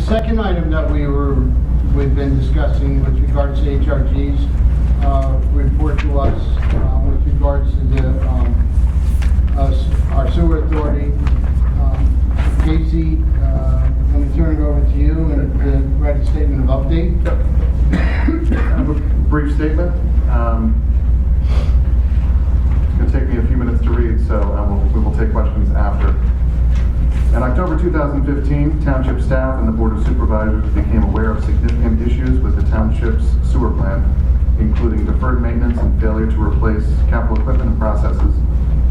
second item that we've been discussing with regards to HRG's report to us with regards to our sewer authority. Casey, let me turn it over to you and write a statement of update. I have a brief statement. It's going to take me a few minutes to read, so we will take questions after. In October 2015, Township staff and the Board of Supervisors became aware of significant issues with the Township's sewer plant, including deferred maintenance and failure to replace capital equipment and processes,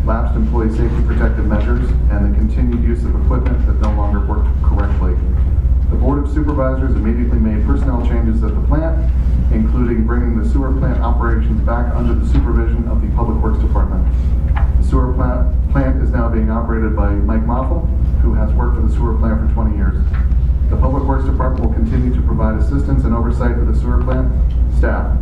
lapsed employee safety protective measures, and the continued use of equipment that no longer worked correctly. The Board of Supervisors immediately made personnel changes at the plant, including bringing the sewer plant operations back under the supervision of the Public Works Department. The sewer plant is now being operated by Mike Moffel, who has worked for the sewer plant for 20 years. The Public Works Department will continue to provide assistance and oversight of the sewer plant staff.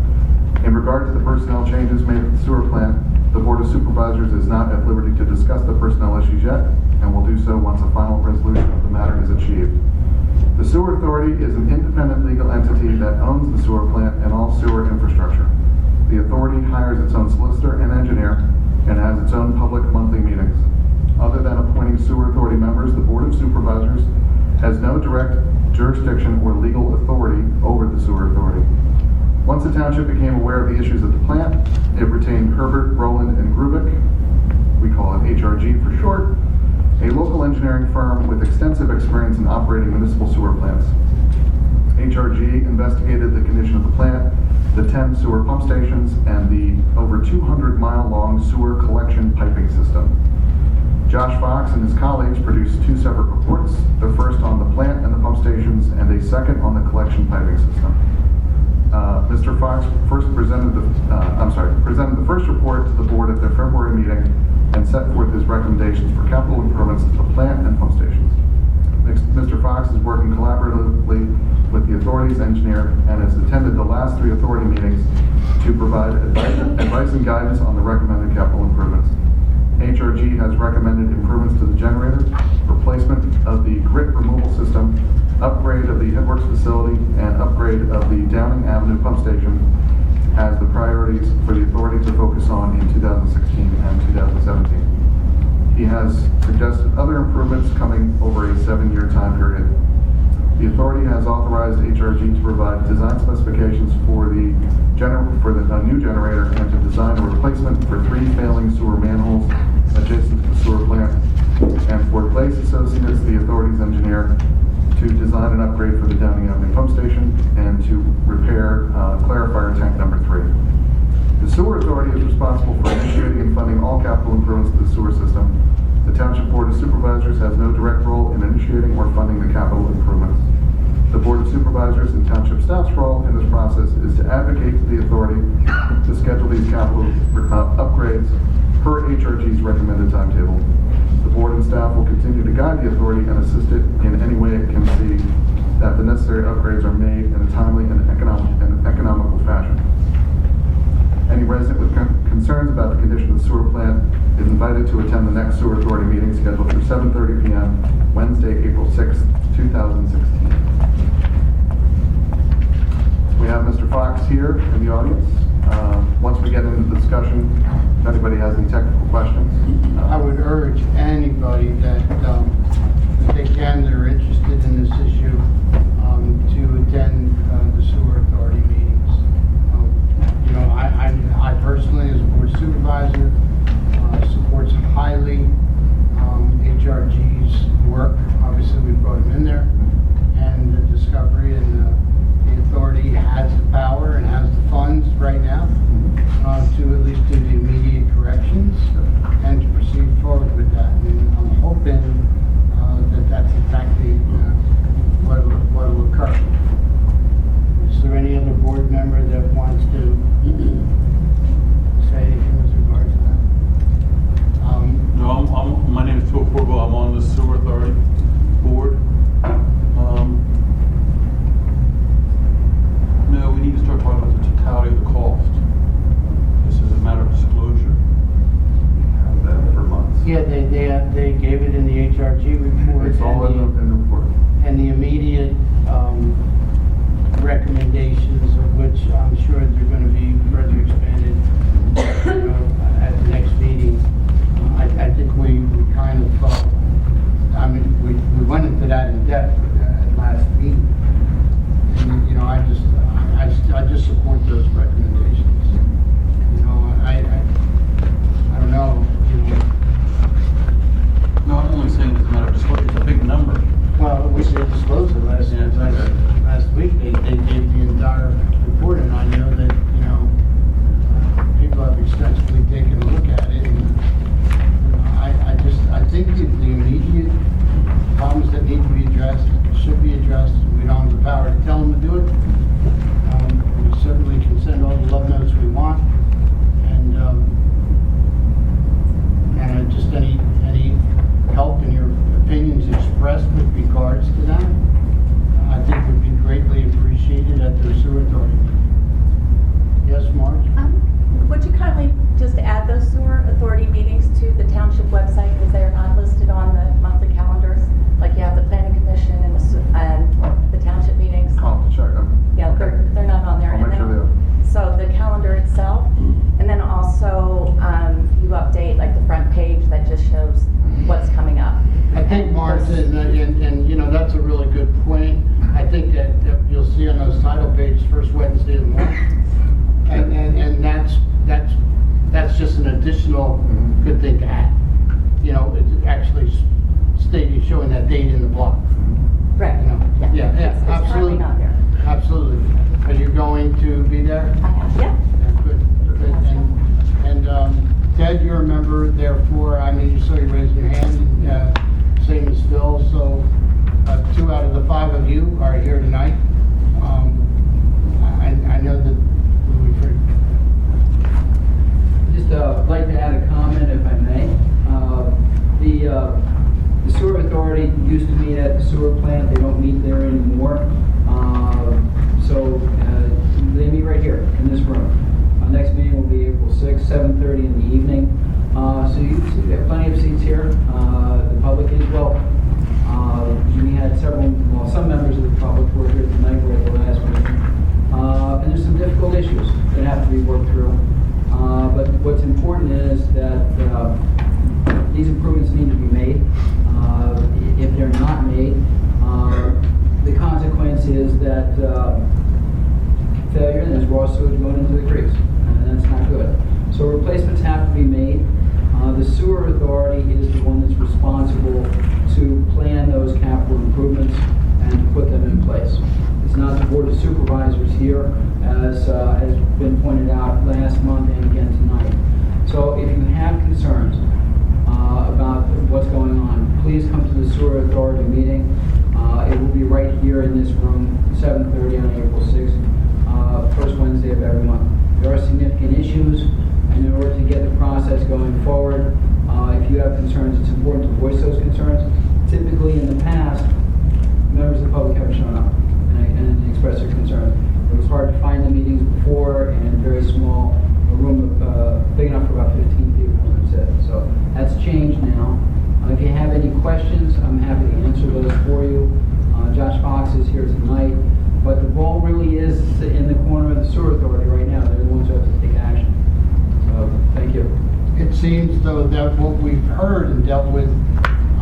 In regard to the personnel changes made at the sewer plant, the Board of Supervisors is not at liberty to discuss the personnel issues yet, and will do so once a final resolution of the matter is achieved. The Sewer Authority is an independent legal entity that owns the sewer plant and all sewer infrastructure. The authority hires its own solicitor and engineer and has its own public monthly meetings. Other than appointing sewer authority members, the Board of Supervisors has no direct jurisdiction or legal authority over the sewer authority. Once the township became aware of the issues at the plant, it retained Herbert, Rowland, and Grubik, we call it HRG for short, a local engineering firm with extensive experience in operating municipal sewer plants. HRG investigated the condition of the plant, the 10 sewer pump stations, and the over 200-mile-long sewer collection piping system. Josh Fox and his colleagues produced two separate reports, the first on the plant and the pump stations, and a second on the collection piping system. Mr. Fox presented the first report to the board at their February meeting and set forth his recommendations for capital improvements to the plant and pump stations. Mr. Fox is working collaboratively with the authority's engineer and has attended the last three authority meetings to provide advice and guidance on the recommended capital improvements. HRG has recommended improvements to the generator, replacement of the grit removal system, upgrade of the headworks facility, and upgrade of the Downing Avenue pump station as the priorities for the authority to focus on in 2016 and 2017. He has suggested other improvements coming over a 7-year time period. The authority has authorized HRG to provide design specifications for the new generator and to design a replacement for 3 failing sewer manholes adjacent to the sewer plant, and for Glaze Associates, the authority's engineer, to design an upgrade for the Downing Avenue pump station and to repair clarifier tank number 3. The sewer authority is responsible for initiating and funding all capital improvements to the sewer system. The Township Board of Supervisors has no direct role in initiating or funding the capital improvements. The Board of Supervisors and Township staff's role in this process is to advocate to the authority to schedule these capital upgrades per HRG's recommended timetable. The board and staff will continue to guide the authority and assist it in any way it can see that the necessary upgrades are made in a timely and economical fashion. Any resident with concerns about the condition of the sewer plant is invited to attend the next sewer authority meeting scheduled for 7:30 p.m. Wednesday, April 6, 2016. We have Mr. Fox here in the audience. Once we get into the discussion, if anybody has any technical questions. I would urge anybody that if they can, that are interested in this issue, to attend the sewer authority meetings. I personally, as a board supervisor, supports highly HRG's work. Obviously, we brought him in there, and the discovery, and the authority has the power and has the funds right now to at least do the immediate corrections and to proceed forward with that. And I'm hoping that that's exactly what will occur. Is there any other board member that wants to say anything with regard to that? No, my name is Phil Corbo. I'm on the Sewer Authority Board. No, we need to start talking about the totality of the cost. This is a matter of disclosure. Have that for months. Yeah, they gave it in the HRG report. It's all in the report. and the immediate recommendations, of which I'm sure they're going to be further expanded, at the next meeting. I think we kind of, I mean, we went into that in depth at last meeting. And, I just support those recommendations. I don't know, No, I'm only saying it's a matter of disclosure, it's a big number. well, we should disclose it last week. They gave the entire report, and I know that, people have extensively taken a look at it. And, I think that the immediate problems that need to be addressed should be addressed. We don't have the power to tell them to do it. We certainly can send all the love notes we want, and just any help in your opinions expressed with regards to that, I think would be greatly appreciated at the sewer authority. Yes, Marge? Would you kindly just add those sewer authority meetings to the township website, because they are not listed on the monthly calendars? Like you have the planning commission and the township meetings. I'll have to check them. Yeah, they're not on there. I'll make sure they are. So the calendar itself, and then also you update like the front page that just shows what's coming up. I think, Marge, and that's a really good point. I think that you'll see on those title pages, first Wednesday of the month. And that's just an additional good thing to add. It's actually stating, showing that date in the block. Right. Yeah, It's currently absolutely. not there. Absolutely. Are you going to be there? I have, yeah. Yeah, good. And Ted, you're a member, therefore, you saw you raising your hand, same as Phil, so 2 out of the 5 of you are here tonight. I know that we've heard. Just like to add a comment, if I may. The sewer authority used to meet at the sewer plant. They don't meet there anymore. So they meet right here in this room. Our next meeting will be April 6th, 7:30 in the evening. So you have plenty of seats here. The public is welcome. We had some members of the public were here tonight, were at the last meeting. And there's some difficult issues that have to be worked through. But what's important is that these improvements need to be made. If they're not made, the consequence is that failure, and there's raw sewage going into the creeks, and that's not good. So replacements have to be made. The sewer authority is the one that's responsible to plan those capital improvements and to put them in place. It's not the Board of Supervisors here, as has been pointed out last month and again tonight. So if you have concerns about what's going on, please come to the sewer authority meeting. It will be right here in this room, 7:30 on April 6th, first Wednesday of every month. There are significant issues, and in order to get the process going forward, if you have concerns, it's important to voice those concerns. Typically in the past, members of the public haven't shown up and expressed their concerns. It was hard to find the meetings before, and very small, a room big enough for about 15 people, that's it. So that's changed now. If you have any questions, I'm happy to answer those for you. Josh Fox is here tonight, but the ball really is in the corner of the sewer authority right now. They're the ones who have to take action. So, thank you. It seems though that what we've heard and dealt with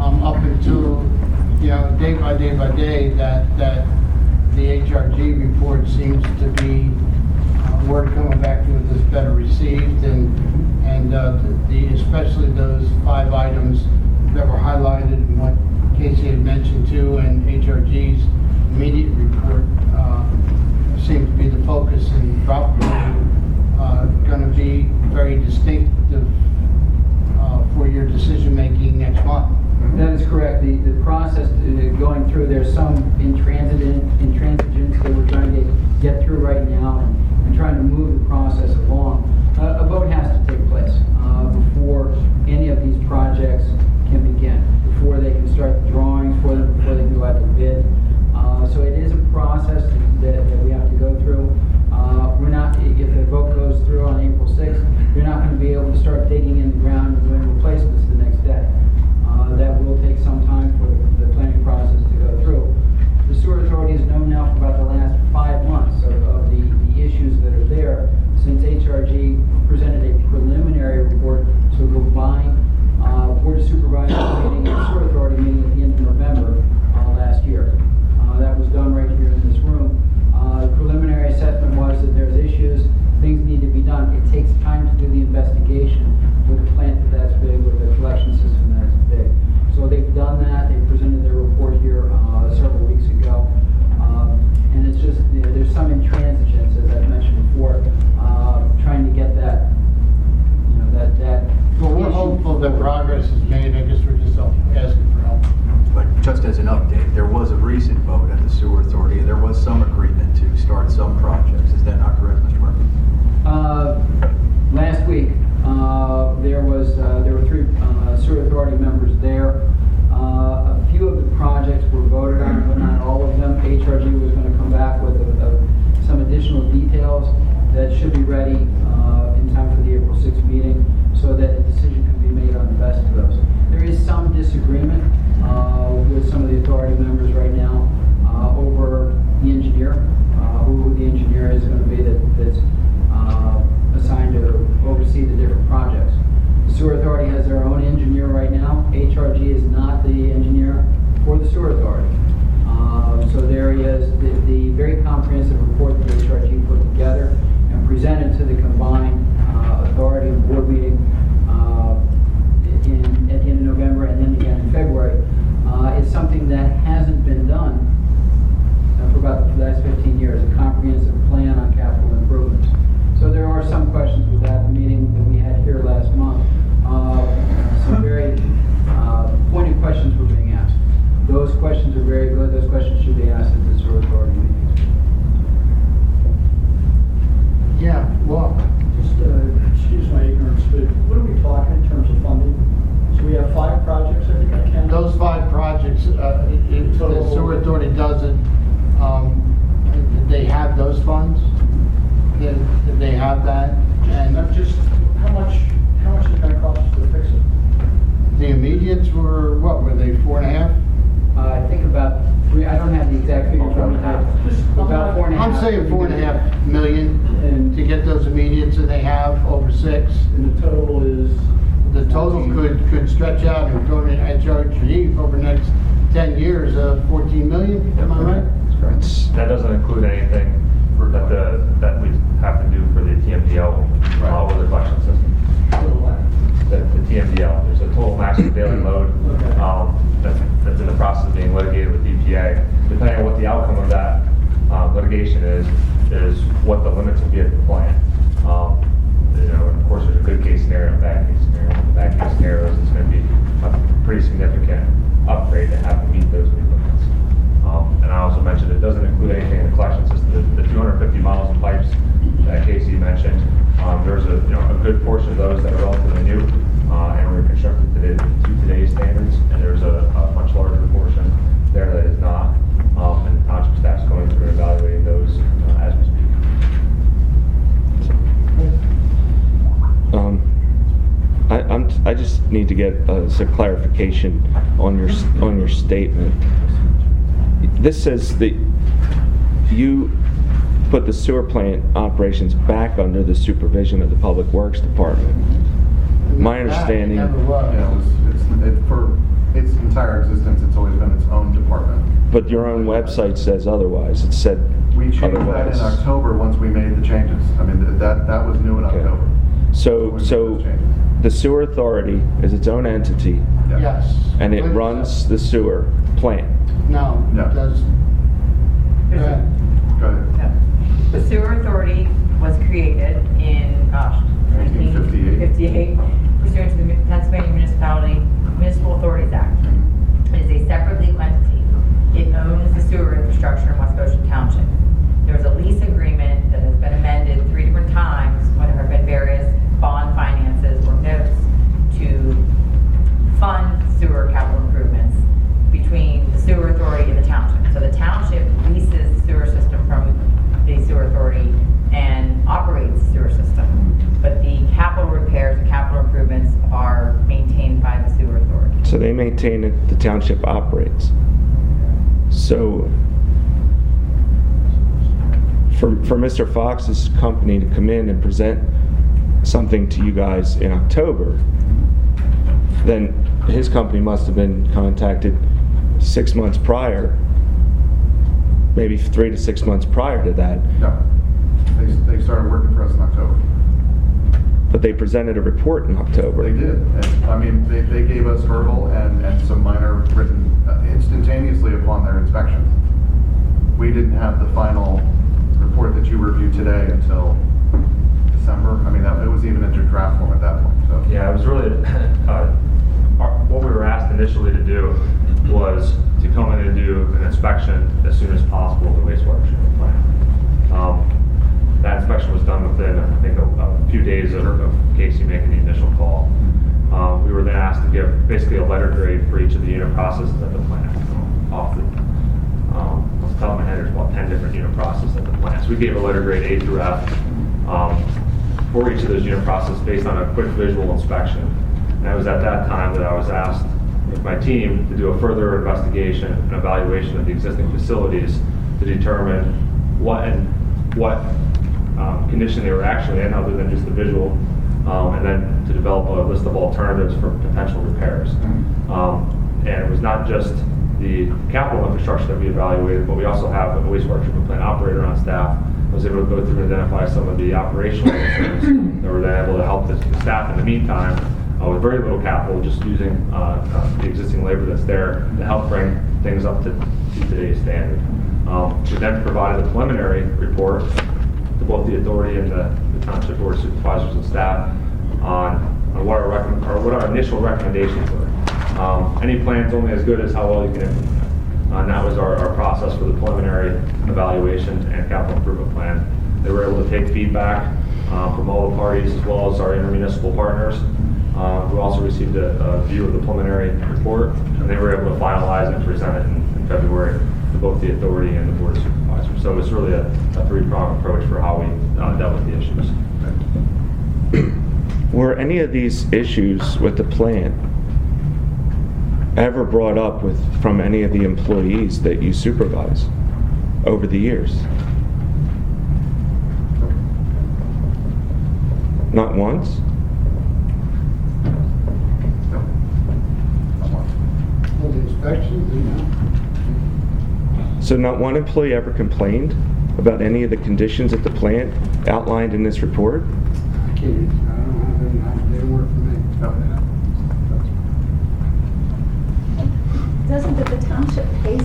up until, day by day, that the HRG report seems to be word coming back to it is better received, and especially those 5 items that were highlighted and what Casey had mentioned too, and HRG's immediate report seems to be the focus, and probably going to be very distinctive for your decision making next month. That is correct. The process going through, there's some intransigence that we're trying to get through right now and trying to move the process along. A vote has to take place before any of these projects can begin, before they can start the drawings for them, before they can go out to bid. So it is a process that we have to go through. If the vote goes through on April 6th, you're not going to be able to start digging in the ground and doing replacements the next day. That will take some time for the planning process to go through. an update. There was a recent vote at the Sewer Authority, and there was some agreement to start some projects. Is that not correct, Mr. Murphy? Last week, there were 3 Sewer Authority members there. A few of the projects were voted on, but not all of them. HRG was going to come back with some additional details that should be ready in time for the April 6th meeting, so that a decision can be made on the best of those. There is some disagreement with some of the authority members right now over the engineer, who the engineer is going to be that's assigned to oversee the different projects. The Sewer Authority has their own engineer right now. HRG is not the engineer for the Sewer Authority. So there is the very comprehensive report that HRG put together and presented to the combined authority and board meeting at the end of November and then again in February. Is something that hasn't been done for about the last 15 years, a comprehensive plan on capital improvements. So there are some questions with that. The meeting that we had here last month, some very pointed questions were being asked. Those questions are very good. Those questions should be asked at the Sewer Authority meetings. Yeah, well, Just, excuse my ignorance, but what are we talking in terms of funding? So we have 5 projects, I think I counted. those 5 projects, if the Sewer Authority doesn't, did they have those funds? Did they have that? And Just, how much is it gonna cost us to fix it? the immediates were, what, were they 4.5? I think about 3, I don't have the exact figure from about 4.5. I'm saying 4.5 million And to get those immediates, and they have over 6. and the total is? The total could stretch out and go to HRG over the next 10 years of 14 million, am I right? That doesn't include anything that we have to do for the TMDL with the collection system. The TMDL, there's a total maximum daily load that's in the process of being litigated with EPA. Depending on what the outcome of that litigation is what the limits will be at the plant. Of course, there's a good case scenario and a bad case scenario. The bad case scenario is it's going to be a pretty significant upgrade to have to meet those new limits. And I also mentioned it doesn't include anything in the collection system. The 250 miles of pipes that Casey mentioned, there's a good portion of those that are relatively new and were constructed to today's standards, and there's a much larger portion there that is not. And the township staff's going through and evaluating those as we speak. I just need to get some clarification on your statement. This says that you put the sewer plant operations back under the supervision of the Public Works Department. My understanding. That never was. Yeah, for its entire existence, it's always been its own department. But your own website says otherwise. It said We changed otherwise. that in October once we made the changes. I mean, that was new in Okay. October. So When we made those changes. the sewer authority is its own entity, Yeah. Yes. and it runs the sewer plant. No, No. it does. Go ahead. Go ahead. The sewer authority was created in, 1958. 1958 pursuant to the Pennsylvania Municipal Authorities Act. It is a separate legal entity. It owns the sewer infrastructure in West Goshen Township. There was a lease agreement that has been amended 3 different times when there have been various bond finances or notes to fund sewer capital improvements between the sewer authority and the township. So the township leases the sewer system from the sewer authority and operates the sewer system. But the capital repairs and capital improvements are maintained by the sewer authority. So they maintain it, the township operates. So for Mr. Fox's company to come in and present something to you guys in October, then his company must have been contacted 6 months prior, maybe 3 to 6 months prior to that. No. They started working for us in October. But they presented a report in October. They did. And, I mean, they gave us verbal and some minor written instantaneously upon their inspection. We didn't have the final report that you reviewed today until December. I mean, it was even into draft form at that point. So Yeah, it was really, what we were asked initially to do was to come in to do an inspection as soon as possible of the wastewater treatment plant. That inspection was done within, I think, a few days of Casey making the initial call. We were then asked to give basically a letter grade for each of the unit processes at the plant. Off the top of my head, there's about 10 different unit processes at the plant. So we gave a letter grade A through F for each of those unit processes based on a quick visual inspection. And it was at that time that I was asked with my team to do a further investigation and evaluation of the existing facilities to determine what condition they were actually in, other than just the visual, and then to develop a list of alternatives for potential repairs. And it was not just the capital infrastructure that we evaluated, but we also have a wastewater treatment plant operator on staff. I was able to go through and identify some of the operational concerns that were then able to help the staff in the meantime with very little capital, just using the existing labor that's there to help bring things up to today's standard. We then provided a preliminary report to both the authority and the Township Board of Supervisors and staff on what our initial recommendations were. Any plan's only as good as how well you can implement it. And that was our process for the preliminary evaluation and capital improvement plan. They were able to take feedback from all the parties as well as our intermunicipal partners, who also received a view of the preliminary report, and they were able to finalize and present it in February to both the authority and the Board of Supervisors. So it's really a three-pronged approach for how we dealt with the issues. Were any of these issues with the plant ever brought up from any of the employees that you supervise over the years? Not once? Well, the inspections, you know. So not one employee ever complained about any of the conditions at the plant outlined in this report? I don't have them, they don't work for me. Doesn't the township pay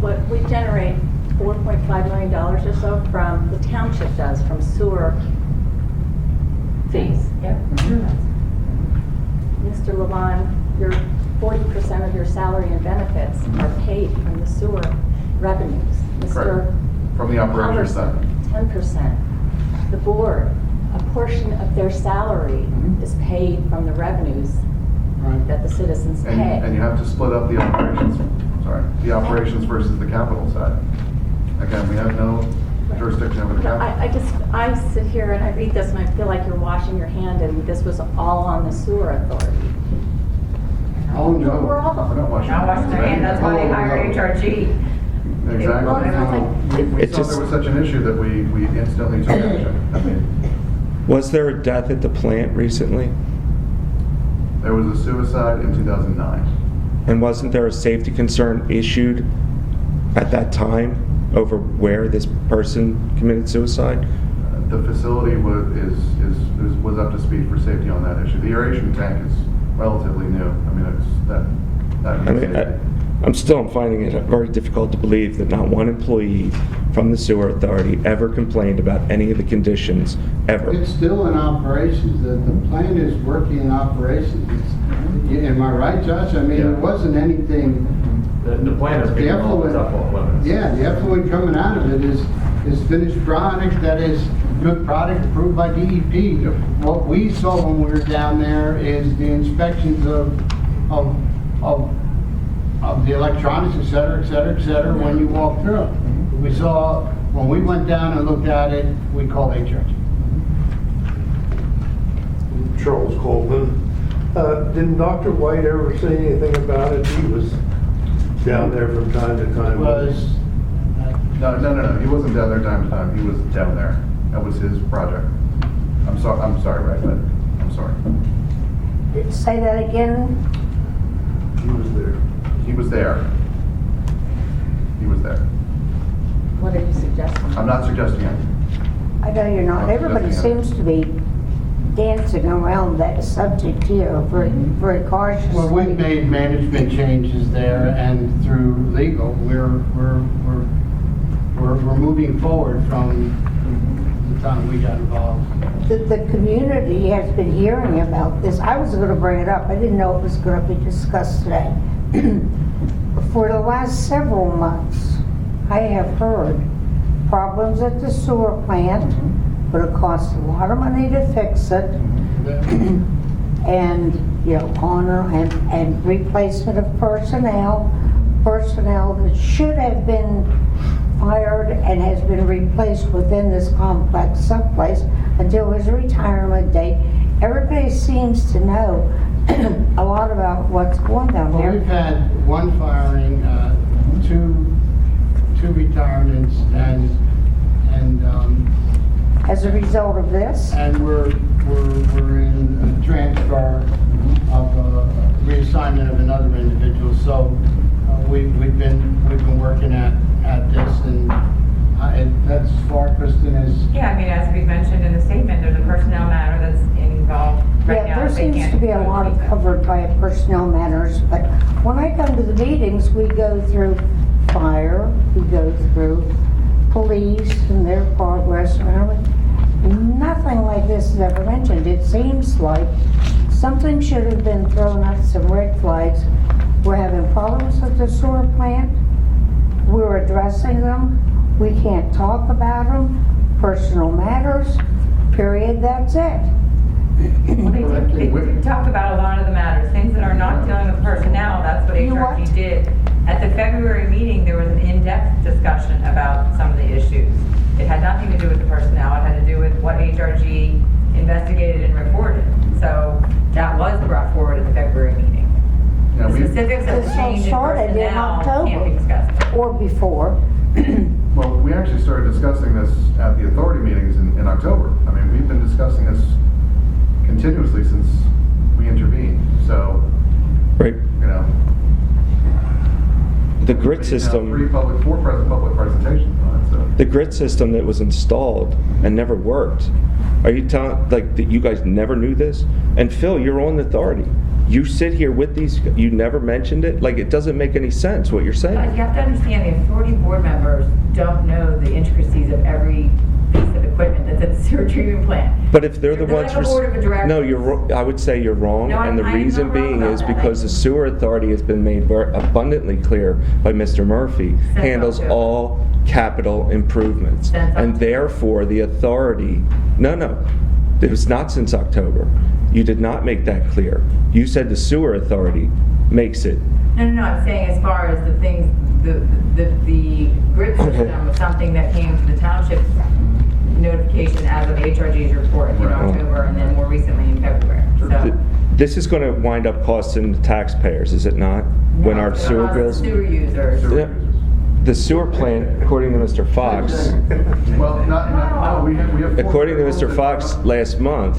what we generate $4.5 million or so from, the township does, from sewer fees? Yep. Mr. Levon, your 40% of your salary and benefits are paid from the sewer revenues. Correct. From the operations side. 10%. The board, a portion of their salary is paid from the revenues that the citizens pay. And you have to split up the operations, operations versus the capital side. Again, we have no jurisdiction over the No, capital. I sit here and I read this and I feel like you're washing your hand and this was all on the sewer authority. Oh, no. We're all. We're not washing. Now, what's the man, that's why they hired HRG. Exactly. Well, it's not like- We saw there was such an issue that we instantly took action. I mean, Was there a death at the plant recently? there was a suicide in 2009. And wasn't there a safety concern issued at that time over where this person committed suicide? The facility was up to speed for safety on that issue. The aeration tank is relatively new. I mean, I'm finding it very difficult to believe that not one employee from the sewer authority ever complained about any of the conditions ever. It's still in operations, the plant is working in operations. Am I right, Josh? I mean, Yeah. it wasn't anything, The plan is being all its effluent limits. yeah, the effluent coming out of it is finished product that is good product approved by DEP. What we saw when we were down there is the inspections of the electronics, et cetera, et cetera, et cetera, when you walk through. We saw, when we went down and looked at it, we called HRG. Charles Coleman. Didn't Dr. White ever say anything about it? He was down there from time to time. Was, No. He wasn't down there time to time. He was down there. That was his project. I'm sorry, Ray, but I'm sorry. Say that again? He was there. He was there. He was there. What are you suggesting? I'm not suggesting it. I know you're not. Everybody seems to be dancing around that subject here very cautiously. well, we've made management changes there, and through legal, we're moving forward from the time we got involved. The community has been hearing about this. I was going to bring it up. I didn't know it was going to be discussed today. For the last several months, I have heard problems at the sewer plant, but it costs a lot of money to fix it. And, you know, and replacement of personnel that should have been fired and has been replaced within this complex someplace until his retirement date. Everybody seems to know a lot about what's going on Well, there. we've had one firing, two retirements, and As a result of this, we're in a transfer of reassignment of another individual. So we've been working at this, and that's as far, Kristen, as Yeah, I mean, as we mentioned in the statement, there's a personnel matter that's involved right yeah, now. there They seems can't to be a lot speak of. covered by personnel matters, but when I come to the meetings, we go through fire, we go through police and their progress and everything. Nothing like this is ever mentioned. It seems like something should have been thrown up, some red flags. We're having problems with the sewer plant. We're addressing them. We can't talk about them. Personal matters, period, that's it. Well, they do talk about a lot of the matters, things that are not dealing with personnel. That's what You what? HRG did. At the February meeting, there was an in-depth discussion about some of the issues. It had nothing to do with the personnel. It had to do with what HRG investigated and reported. So that was brought forward at the February meeting. Yeah, The we- specifics of This all change in started in personnel can't be October discussed. or before. Well, we actually started discussing this at the authority meetings in October. I mean, we've been discussing this continuously since we intervened, so, Right. you know. The we've grid made now system, four public presentations on it, so. the grid system that was installed and never worked. Are you telling, like, that you guys never knew this? And Phil, you're on the authority. You sit here with these, you never mentioned it? Like, it doesn't make any sense what you're But saying. you have to understand, the authority board members don't know the intricacies of every piece of equipment that's at the sewer treatment plant. But if they're the They're ones, like a board of directors. no, I would say you're wrong, No, and the I am reason not wrong being about is that. because the sewer authority has been made very abundantly clear by Mr. Murphy, Since handles October. all capital improvements. Since And October. therefore, the authority, no, it was not since October. You did not make that clear. You said the sewer authority makes it. No, I'm saying as far as the things, the grid system was something that came to the township notification as of HRG's report in Right. October and then more recently in February, so. This is going to wind up costing the taxpayers, is it not? When No, our it's sewer not the bills? Sewer users. Yeah. The sewer plant, according to Mr. Fox, Well, no, we have. four according to people Mr. that- Fox last month,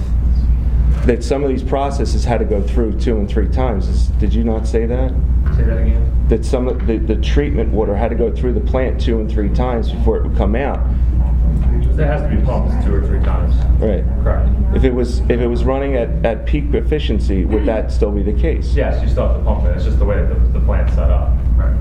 that some of these processes had to go through 2 and 3 times. Did you not say that? Say that again? That some of the treatment water had to go through the plant 2 and 3 times before it would come out. It has to be pumped 2 or 3 times. Right. Correct. If it was running at peak efficiency, would that still be the case? Yes, you still have to pump it. It's just the way that the plant's set up. Right.